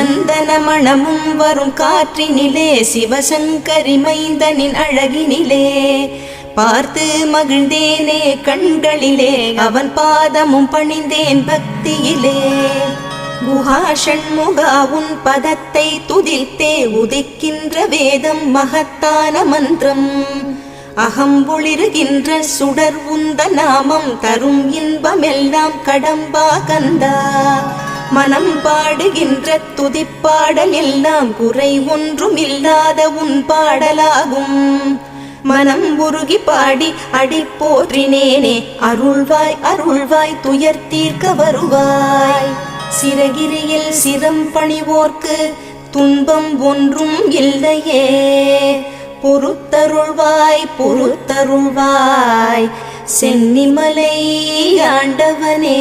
சந்தன மணமும் வரும் காற்றினிலே சிவசங்கரி மைந்தனின் அழகினிலே பார்த்து மகிழ்ந்தேனே கண்களிலே அவன் பாதமும் பணிந்தேன் பக்தியிலே குஹா ஷண்முகா உன் பதத்தை துதித்தே உதிக்கின்ற வேதம் மகத்தான மந்திரம் அகம்பொளிருகின்ற சுடர் உந்த நாமம் தரும் இன்பமெல்லாம் கடம்பா கந்தா மனம் பாடுகின்ற துதிப்பாடல் எல்லாம் குறை ஒன்றும் இல்லாத உன் பாடலாகும் மனம் உருகி பாடி அடி போற்றினேனே அருள்வாய் அருள்வாய் துயர் தீர்க்க வருவாய் சிறகிரியில் சிரம் பணிவோர்க்கு துன்பம் ஒன்றும் இல்லையே பொறுத்தருள்வாய் பொறுத்தருள்வாய் சென்னிமலை ஆண்டவனே.